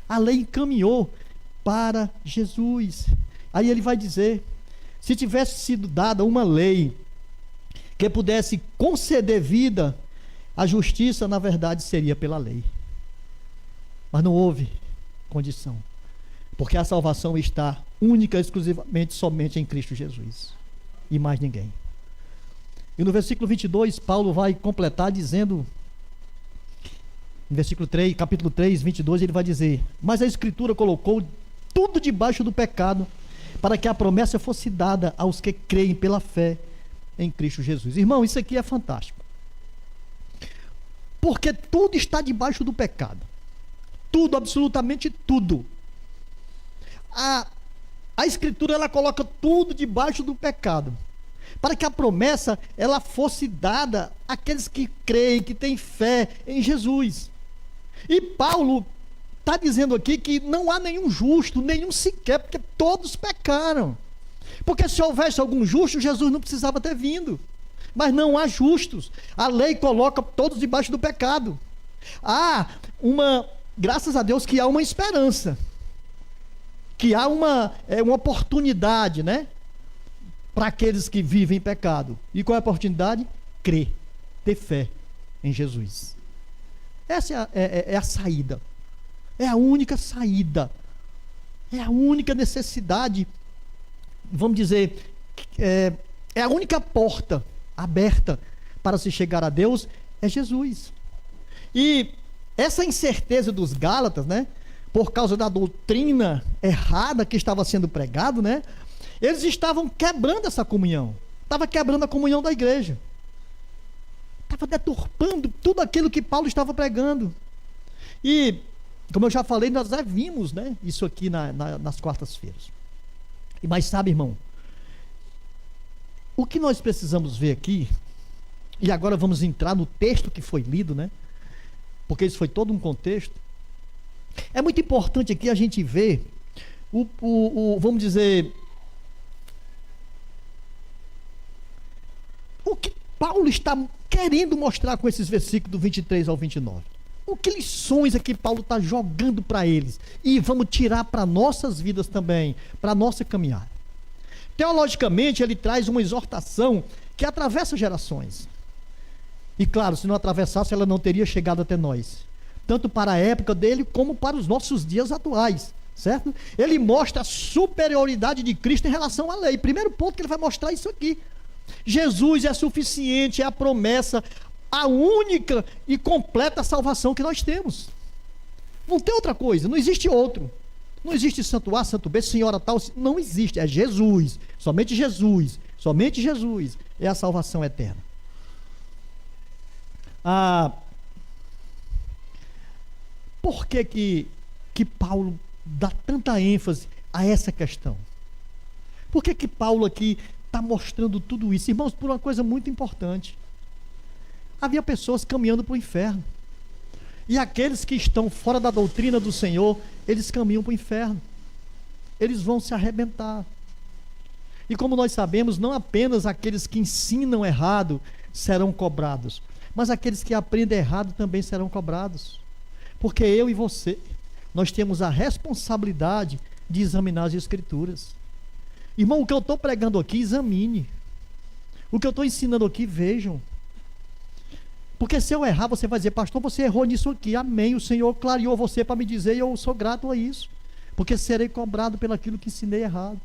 A lei encaminhou para Jesus. Aí ele vai dizer: se tivesse sido dada uma lei que pudesse conceder vida, a justiça, na verdade, seria pela lei. Mas não houve condição, porque a salvação está única, exclusivamente, somente em Cristo Jesus, e mais ninguém. E no versículo 22, Paulo vai completar dizendo, no versículo 3, capítulo 3, 22, ele vai dizer: mas a Escritura colocou tudo debaixo do pecado, para que a promessa fosse dada aos que creem pela fé em Cristo Jesus. Irmão, isso aqui é fantástico, porque tudo está debaixo do pecado. Tudo, absolutamente tudo. A Escritura, ela coloca tudo debaixo do pecado, para que a promessa, ela fosse dada àqueles que creem, que têm fé em Jesus. E Paulo está dizendo aqui que não há nenhum justo, nenhum sequer, porque todos pecaram. Porque se houvesse algum justo, Jesus não precisava ter vindo. Mas não há justos. A lei coloca todos debaixo do pecado. Graças a Deus que há uma esperança, que há uma oportunidade, né, para aqueles que vivem em pecado. E qual é a oportunidade? Crer, ter fé em Jesus. Essa é a saída. É a única saída. É a única necessidade, vamos dizer, é a única porta aberta para se chegar a Deus, é Jesus. E essa incerteza dos Gálatas, né, por causa da doutrina errada que estava sendo pregado, né, eles estavam quebrando essa comunhão, estava quebrando a comunhão da igreja, estava deturpando tudo aquilo que Paulo estava pregando. E, como eu já falei, nós já vimos, né, isso aqui nas quartas-feiras. Mas sabe, irmão, o que nós precisamos ver aqui, e agora vamos entrar no texto que foi lido, né, porque isso foi todo um contexto. É muito importante aqui a gente ver vamos dizer, o que Paulo está querendo mostrar com esses versículos do 23 ao 29. O que lições é que Paulo está jogando para eles e vamos tirar para nossas vidas também, para a nossa caminhada. Teologicamente, ele traz uma exortação que atravessa gerações. E claro, se não atravessasse, ela não teria chegado até nós, tanto para a época dele como para os nossos dias atuais, certo? Ele mostra a superioridade de Cristo em relação à lei. Primeiro ponto que ele vai mostrar é isso aqui: Jesus é suficiente, é a promessa, a única e completa salvação que nós temos. Não tem outra coisa, não existe outro. Não existe santo A, santo B, senhora tal, não existe, é Jesus, somente Jesus é a salvação eterna. Por que Paulo dá tanta ênfase a essa questão? Por que Paulo aqui está mostrando tudo isso? Irmãos, por uma coisa muito importante. havia pessoas caminhando para o inferno. E aqueles que estão fora da doutrina do Senhor, eles caminham para o inferno. Eles vão se arrebentar. E como nós sabemos, não apenas aqueles que ensinam errado serão cobrados, mas aqueles que aprendem errado também serão cobrados. Porque eu e você, nós temos a responsabilidade de examinar as Escrituras. Irmão, o que eu estou pregando aqui, examine. O que eu estou ensinando aqui, vejam. Porque se eu errar, você vai dizer, pastor, você errou nisso aqui. Amém, o Senhor clareou você para me dizer, e eu sou grato a isso. Porque serei cobrado pelaquilo que ensinei errado.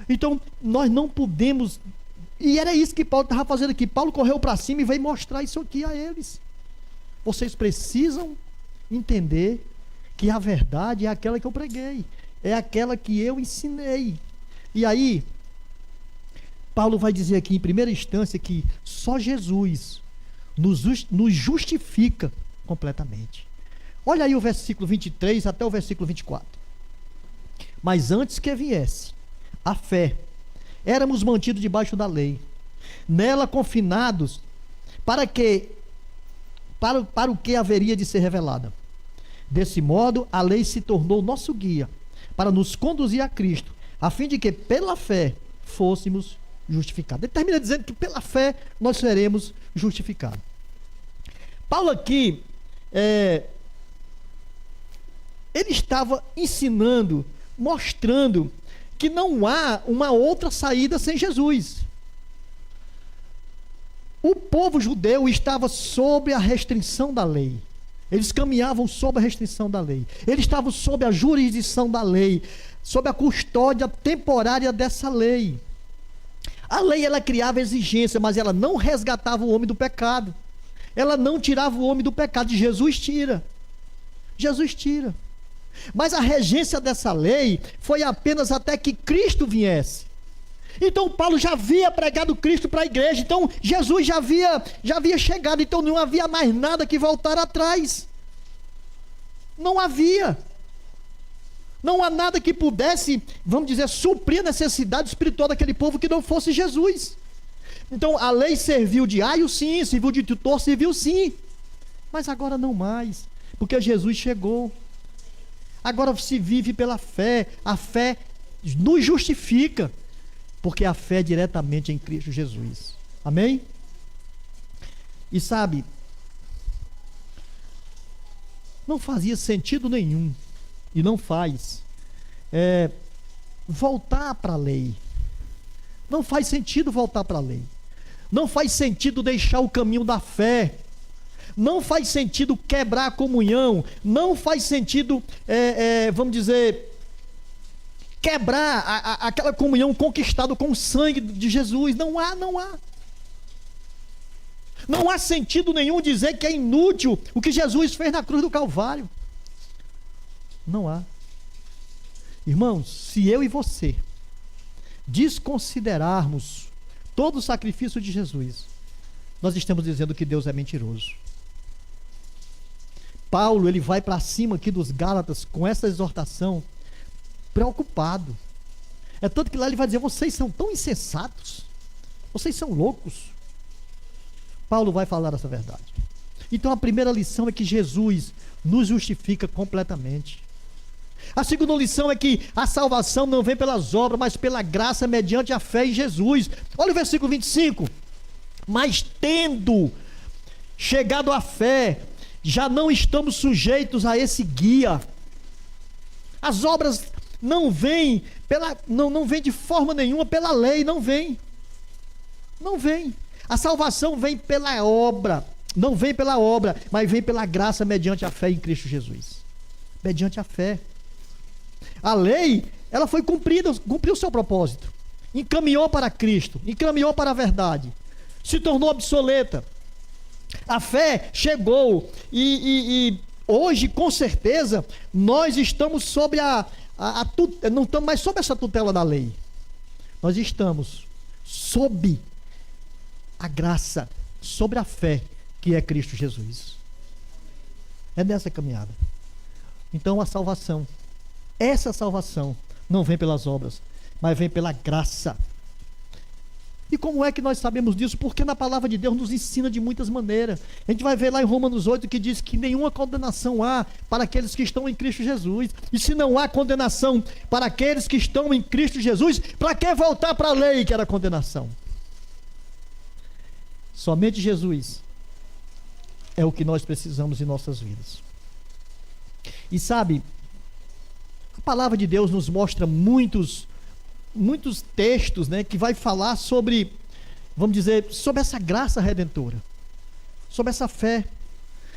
Então, nós não podemos... E era isso que Paulo estava fazendo aqui. Paulo correu para cima e veio mostrar isso aqui a eles. Vocês precisam entender que a verdade é aquela que eu preguei. É aquela que eu ensinei. E aí, Paulo vai dizer aqui em primeira instância que só Jesus nos justifica completamente. Olha aí o versículo 23 até o versículo 24. Mas antes que viesse a fé, éramos mantidos debaixo da lei, nela confinados, para o que haveria de ser revelada. Desse modo, a lei se tornou nosso guia, para nos conduzir a Cristo, a fim de que pela fé fôssemos justificados. Ele termina dizendo que pela fé nós seremos justificados. Paulo aqui, ele estava ensinando, mostrando que não há uma outra saída sem Jesus. O povo judeu estava sob a restrição da lei. Eles caminhavam sob a restrição da lei. Eles estavam sob a jurisdição da lei, sob a custódia temporária dessa lei. A lei, ela criava exigência, mas ela não resgatava o homem do pecado. Ela não tirava o homem do pecado. Jesus tira. Jesus tira. Mas a regência dessa lei foi apenas até que Cristo viesse. Então Paulo já havia pregado Cristo para a igreja. Então Jesus já havia chegado. Então não havia mais nada que voltar atrás. Não havia. Não há nada que pudesse, vamos dizer, suprir a necessidade espiritual daquele povo que não fosse Jesus. Então a lei serviu de aio, sim, serviu de tutor, serviu sim. Mas agora não mais, porque Jesus chegou. Agora se vive pela fé. A fé nos justifica, porque a fé é diretamente em Cristo Jesus. Amém? E sabe, não fazia sentido nenhum, e não faz, voltar para a lei. Não faz sentido voltar para a lei. Não faz sentido deixar o caminho da fé. Não faz sentido quebrar a comunhão. Não faz sentido, vamos dizer, quebrar aquela comunhão conquistada com o sangue de Jesus. Não há. Não há sentido nenhum dizer que é inútil o que Jesus fez na cruz do Calvário. Não há. Irmãos, se eu e você desconsiderarmos todo o sacrifício de Jesus, nós estamos dizendo que Deus é mentiroso. Paulo, ele vai para cima aqui dos Gálatas com essa exortação, preocupado. É tanto que lá ele vai dizer, vocês são tão insensatos, vocês são loucos. Paulo vai falar essa verdade. Então a primeira lição é que Jesus nos justifica completamente. A segunda lição é que a salvação não vem pelas obras, mas pela graça mediante a fé em Jesus. Olha o versículo 25. Mas tendo chegado à fé, já não estamos sujeitos a esse guia. As obras não vêm não vem de forma nenhuma pela lei, não vem. Não vem. A salvação vem pela obra, não vem pela obra, mas vem pela graça mediante a fé em Cristo Jesus. Mediante a fé. A lei, ela foi cumprida, cumpriu o seu propósito. Encaminhou para Cristo, encaminhou para a verdade. Se tornou obsoleta. A fé chegou e hoje, com certeza, nós estamos sob não estamos mais sob essa tutela da lei. Nós estamos sob a graça, sobre a fé que é Cristo Jesus. É nessa caminhada. Então a salvação, essa salvação não vem pelas obras, mas vem pela graça. E como é que nós sabemos disso? Porque na palavra de Deus nos ensina de muitas maneiras. A gente vai ver lá em Romanos 8 que diz que nenhuma condenação há para aqueles que estão em Cristo Jesus. E se não há condenação para aqueles que estão em Cristo Jesus, para que voltar para a lei que era condenação? Somente Jesus é o que nós precisamos em nossas vidas. E sabe, a palavra de Deus nos mostra muitos textos, né, que vai falar sobre, vamos dizer, sobre essa graça redentora, sobre essa fé.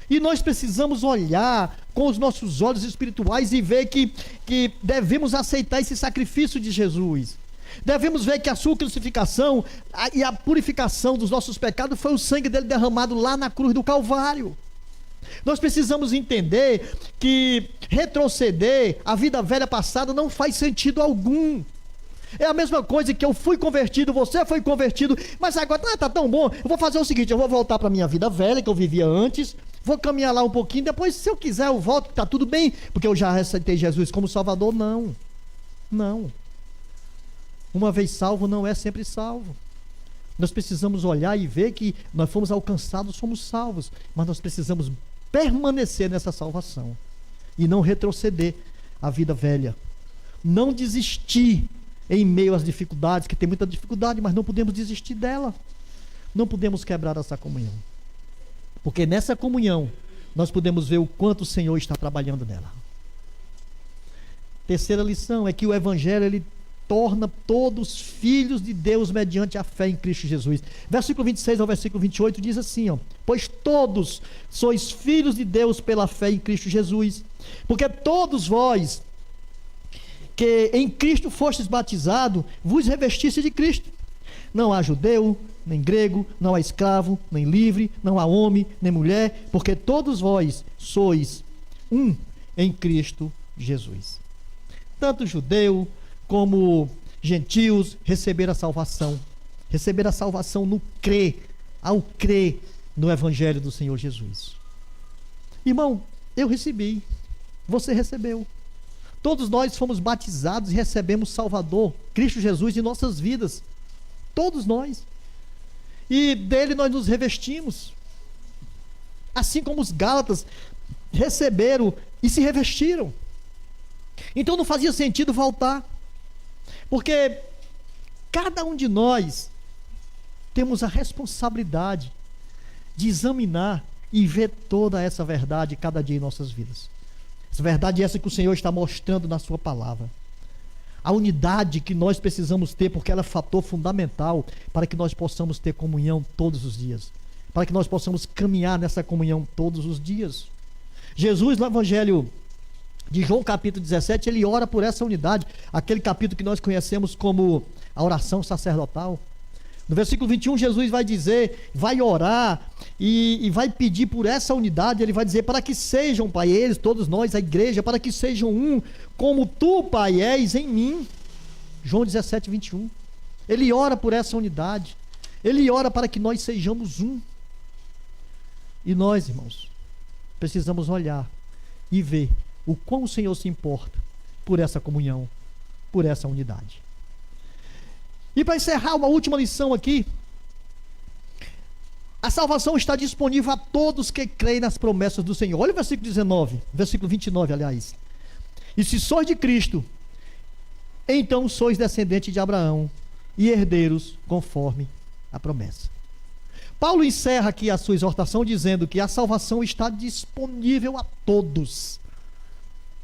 E nós precisamos olhar com os nossos olhos espirituais e ver que devemos aceitar esse sacrifício de Jesus. Devemos ver que a sua crucificação e a purificação dos nossos pecados foi o sangue dele derramado lá na cruz do Calvário. Nós precisamos entender que retroceder à vida velha passada não faz sentido algum. É a mesma coisa que eu fui convertido, você foi convertido, mas agora está tão bom, eu vou fazer o seguinte, eu vou voltar para a minha vida velha que eu vivia antes, vou caminhar lá um pouquinho, depois se eu quiser eu volto, está tudo bem, porque eu já aceitei Jesus como Salvador. Não. Uma vez salvo não é sempre salvo. Nós precisamos olhar e ver que nós fomos alcançados, somos salvos, mas nós precisamos permanecer nessa salvação e não retroceder à vida velha, não desistir em meio às dificuldades, que tem muita dificuldade, mas não podemos desistir dela, não podemos quebrar essa comunhão, porque nessa comunhão nós podemos ver o quanto o Senhor está trabalhando nela. Terceira lição é que o Evangelho ele torna todos filhos de Deus mediante a fé em Cristo Jesus. Versículo 26 ao versículo 28 diz assim, pois todos sois filhos de Deus pela fé em Cristo Jesus, porque todos vós que em Cristo fostes batizados, vos revestiste de Cristo. Não há judeu, nem grego, não há escravo, nem livre, não há homem, nem mulher, porque todos vós sois um em Cristo Jesus. Tanto judeu como gentios receberam a salvação no crer, ao crer no Evangelho do Senhor Jesus. Irmão, eu recebi, você recebeu. Todos nós fomos batizados e recebemos Salvador, Cristo Jesus, em nossas vidas. Todos nós. E dele nós nos revestimos. Assim como os Gálatas receberam e se revestiram. Então não fazia sentido voltar. Porque cada um de nós temos a responsabilidade de examinar e ver toda essa verdade cada dia em nossas vidas. Essa verdade é essa que o Senhor está mostrando na sua palavra. A unidade que nós precisamos ter, porque ela é fator fundamental para que nós possamos ter comunhão todos os dias. Para que nós possamos caminhar nessa comunhão todos os dias. Jesus, no Evangelho de João capítulo 17, ele ora por essa unidade. Aquele capítulo que nós conhecemos como a oração sacerdotal. No versículo 21, Jesus vai dizer, vai orar e vai pedir por essa unidade. Ele vai dizer, para que sejam, Pai, eles, todos nós, a igreja, para que sejam um, como tu, Pai, és em mim. João 17, 21. Ele ora por essa unidade. Ele ora para que nós sejamos um. E nós, irmãos, precisamos olhar e ver o quão o Senhor se importa por essa comunhão, por essa unidade. E para encerrar, uma última lição aqui. A salvação está disponível a todos que creem nas promessas do Senhor. Olha o versículo 19, versículo 29, aliás. E se sois de Cristo, então sois descendentes de Abraão e herdeiros conforme a promessa. Paulo encerra aqui a sua exortação dizendo que a salvação está disponível a todos.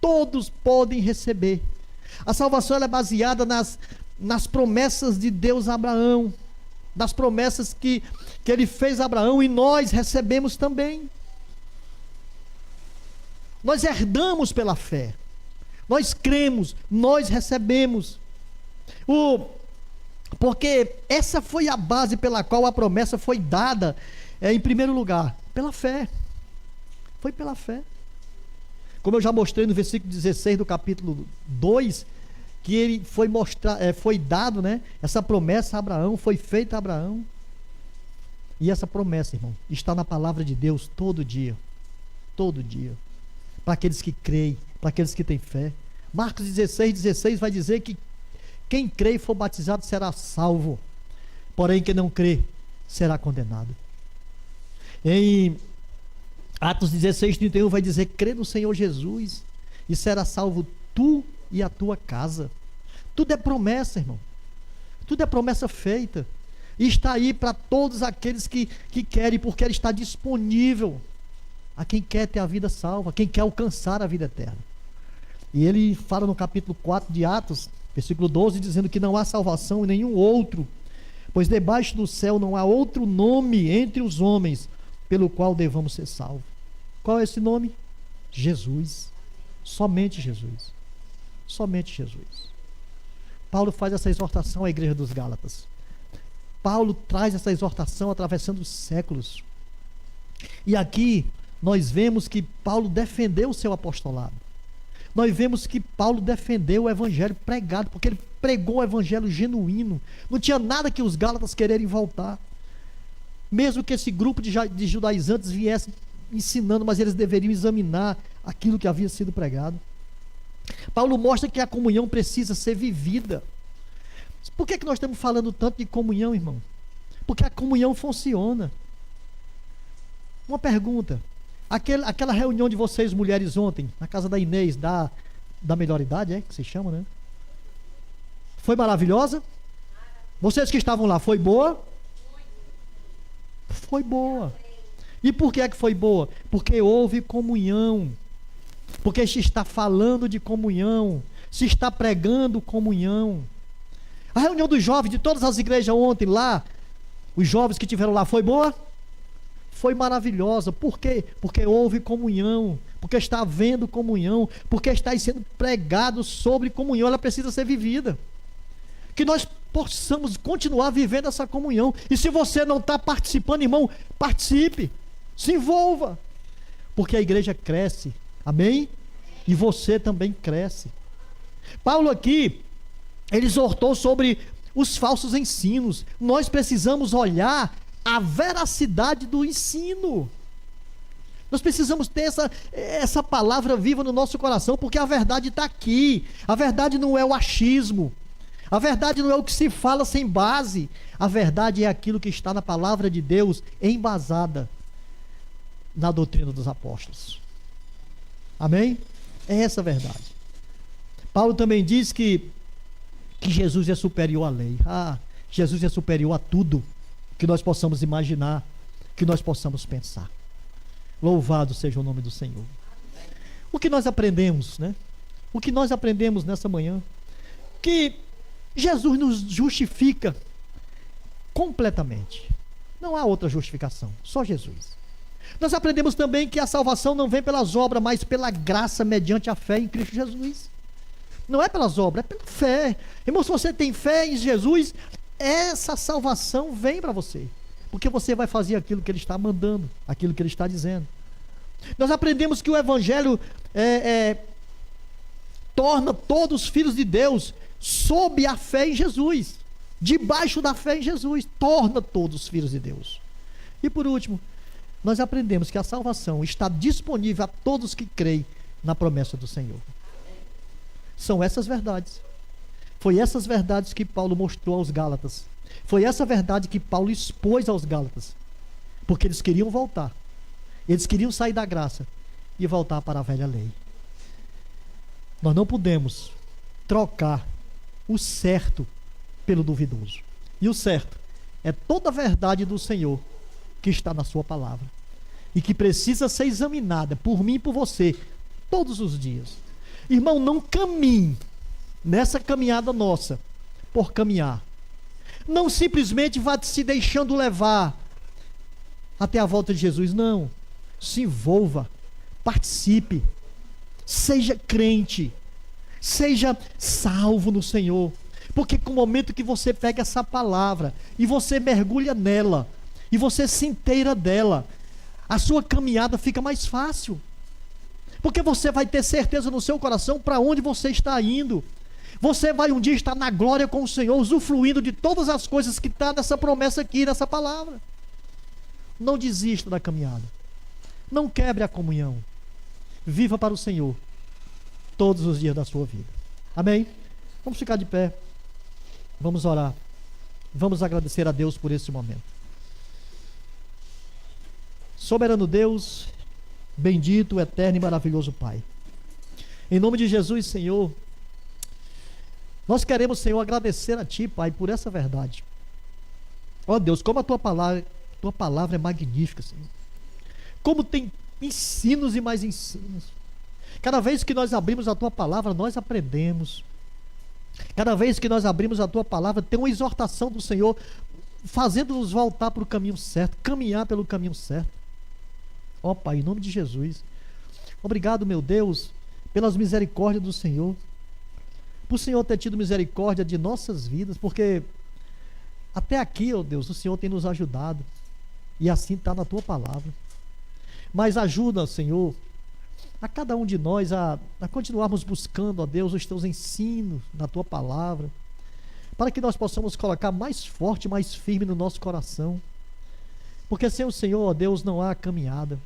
Todos podem receber. A salvação ela é baseada nas promessas de Deus a Abraão, das promessas que ele fez a Abraão, e nós recebemos também. Nós herdamos pela fé, nós cremos, nós recebemos. Porque essa foi a base pela qual a promessa foi dada, em primeiro lugar, pela fé. Foi pela fé. Como eu já mostrei no versículo 16 do capítulo 2, que ele foi dado, né? Essa promessa a Abraão, foi feita a Abraão. E essa promessa, irmão, está na palavra de Deus todo dia. Todo dia. Para aqueles que creem, para aqueles que têm fé. Marcos 16 vai dizer que quem crê e for batizado será salvo. Porém, quem não crê será condenado. Em Atos 16:31 vai dizer: crê no Senhor Jesus e será salvo tu e a tua casa. Tudo é promessa, irmão. Tudo é promessa feita. E está aí para todos aqueles que querem, porque ela está disponível a quem quer ter a vida salva, a quem quer alcançar a vida eterna. E ele fala no capítulo 4 de Atos, versículo 12, dizendo que não há salvação em nenhum outro, pois debaixo do céu não há outro nome entre os homens pelo qual devamos ser salvos. Qual é esse nome? Jesus. Somente Jesus. Somente Jesus. Paulo faz essa exortação à igreja dos Gálatas. Paulo traz essa exortação atravessando os séculos. E aqui nós vemos que Paulo defendeu o seu apostolado. Nós vemos que Paulo defendeu o evangelho pregado, porque ele pregou o evangelho genuíno. Não tinha nada que os Gálatas quererem voltar. Mesmo que esse grupo de judaizantes viesse ensinando, mas eles deveriam examinar aquilo que havia sido pregado. Paulo mostra que a comunhão precisa ser vivida. Por que nós estamos falando tanto de comunhão, irmão? Porque a comunhão funciona. Uma pergunta: aquela reunião de vocês mulheres ontem, na casa da Inês, da melhor idade, é que se chama, né? Foi maravilhosa? Vocês que estavam lá, foi boa? Foi boa. E por que é que foi boa? Porque houve comunhão. Porque se está falando de comunhão, se está pregando comunhão. A reunião dos jovens de todas as igrejas ontem lá, os jovens que tiveram lá, foi boa? Foi maravilhosa. Por quê? Porque houve comunhão, porque está havendo comunhão, porque está sendo pregado sobre comunhão. Ela precisa ser vivida. Que nós possamos continuar vivendo essa comunhão. E se você não está participando, irmão, participe, se envolva, porque a igreja cresce. Amém? E você também cresce. Paulo aqui, ele exortou sobre os falsos ensinos. Nós precisamos olhar a veracidade do ensino. Nós precisamos ter essa palavra viva no nosso coração, porque a verdade está aqui. A verdade não é o achismo. A verdade não é o que se fala sem base. A verdade é aquilo que está na palavra de Deus, embasada na doutrina dos apóstolos. Amém? É essa a verdade. Paulo também diz que Jesus é superior à lei. Jesus é superior a tudo que nós possamos imaginar, que nós possamos pensar. Louvado seja o nome do Senhor. O que nós aprendemos, né? O que nós aprendemos nessa manhã? Que Jesus nos justifica completamente. Não há outra justificação, só Jesus. Nós aprendemos também que a salvação não vem pelas obras, mas pela graça mediante a fé em Cristo Jesus. Não é pelas obras, é pela fé. Irmão, se você tem fé em Jesus, essa salvação vem para você, porque você vai fazer aquilo que Ele está mandando, aquilo que Ele está dizendo. Nós aprendemos que o Evangelho torna todos os filhos de Deus sob a fé em Jesus, debaixo da fé em Jesus, torna todos os filhos de Deus. E por último, nós aprendemos que a salvação está disponível a todos que creem na promessa do Senhor. São essas verdades. Foi essas verdades que Paulo mostrou aos Gálatas. Foi essa verdade que Paulo expôs aos Gálatas. Porque eles queriam voltar. Eles queriam sair da graça e voltar para a velha lei. Nós não podemos trocar o certo pelo duvidoso. E o certo é toda a verdade do Senhor que está na sua palavra e que precisa ser examinada por mim e por você todos os dias. Irmão, não caminhe nessa caminhada nossa por caminhar. Não simplesmente vá se deixando levar até a volta de Jesus. Não. Se envolva, participe, seja crente, seja salvo no Senhor, porque com o momento que você pega essa palavra e você mergulha nela e você se inteira dela, a sua caminhada fica mais fácil, porque você vai ter certeza no seu coração para onde você está indo. Você vai um dia estar na glória com o Senhor, usufruindo de todas as coisas que está nessa promessa aqui, nessa palavra. Não desista da caminhada, não quebre a comunhão, viva para o Senhor todos os dias da sua vida. Amém? Vamos ficar de pé, vamos orar, Vamos agradecer a Deus por esse momento. Soberano Deus, bendito, eterno e maravilhoso Pai. Em nome de Jesus, Senhor, nós queremos, Senhor, agradecer a Ti, Pai, por essa verdade. Ó Deus, como a Tua palavra é magnífica, Senhor. Como tem ensinos e mais ensinos. Cada vez que nós abrimos a Tua palavra, nós aprendemos. Cada vez que nós abrimos a Tua palavra, tem uma exortação do Senhor, fazendo-nos voltar para o caminho certo, caminhar pelo caminho certo. Ó Pai, em nome de Jesus, obrigado, meu Deus, pelas misericórdias do Senhor, por Senhor ter tido misericórdia de nossas vidas, porque até aqui, ó Deus, o Senhor tem nos ajudado, e assim está na Tua palavra. Mas ajuda, Senhor, a cada um de nós a continuarmos buscando, ó Deus, os Teus ensinos na Tua palavra, para que nós possamos colocar mais forte, mais firme no nosso coração, porque sem o Senhor, ó Deus, não há caminhada.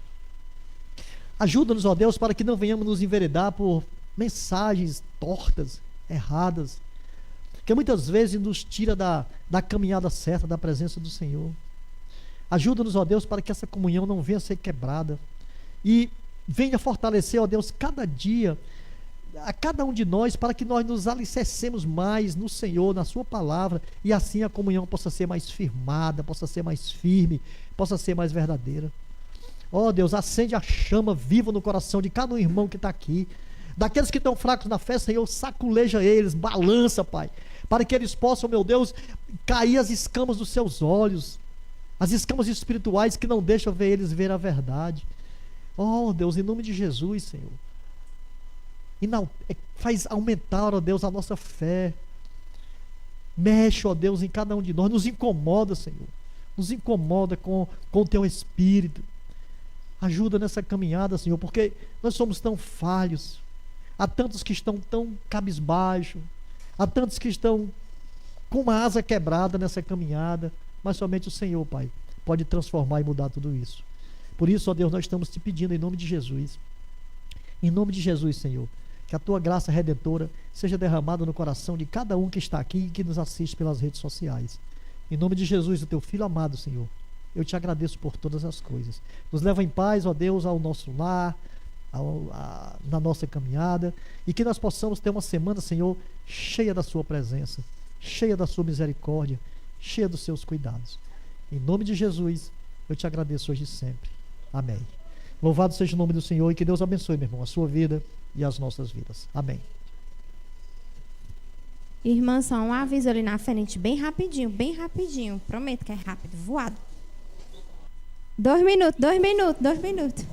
Ajuda-nos, ó Deus, para que não venhamos nos enveredar por mensagens tortas, erradas, que muitas vezes nos tira da caminhada certa, da presença do Senhor. Ajuda-nos, ó Deus, para que essa comunhão não venha a ser quebrada e venha fortalecer, ó Deus, cada dia, a cada um de nós, para que nós nos alicercemos mais no Senhor, na Sua palavra, e assim a comunhão possa ser mais firmada, possa ser mais firme, possa ser mais verdadeira. Ó Deus, acende a chama viva no coração de cada um irmão que está aqui, daqueles que estão fracos na fé, Senhor, saculeja eles, balança, Pai, para que eles possam, meu Deus, cair as escamas dos seus olhos, as escamas espirituais que não deixam eles ver a verdade. Ó Deus, em nome de Jesus, Senhor, faz aumentar, ó Deus, a nossa fé. Mexe, ó Deus, em cada um de nós, nos incomoda, Senhor, nos incomoda com o Teu Espírito. Ajuda nessa caminhada, Senhor, porque nós somos tão falhos. Há tantos que estão tão cabisbaixo, há tantos que estão com uma asa quebrada nessa caminhada, mas somente o Senhor, Pai, pode transformar e mudar tudo isso. Por isso, ó Deus, nós estamos te pedindo em nome de Jesus. Em nome de Jesus, Senhor, que a Tua graça redentora seja derramada no coração de cada um que está aqui e que nos assiste pelas redes sociais. Em nome de Jesus, o Teu Filho amado, Senhor, eu te agradeço por todas as coisas. Nos leva em paz, ó Deus, ao nosso lar, na nossa caminhada, e que nós possamos ter uma semana, Senhor, cheia da Sua presença, cheia da Sua misericórdia, cheia dos Seus cuidados. Em nome de Jesus, eu te agradeço hoje e sempre. Amém. Louvado seja o nome do Senhor e que Deus abençoe, meu irmão, a sua vida e as nossas vidas. Amém. Irmã, só um aviso ali na frente, bem rapidinho, prometo que é rápido, voado. 2 minutos.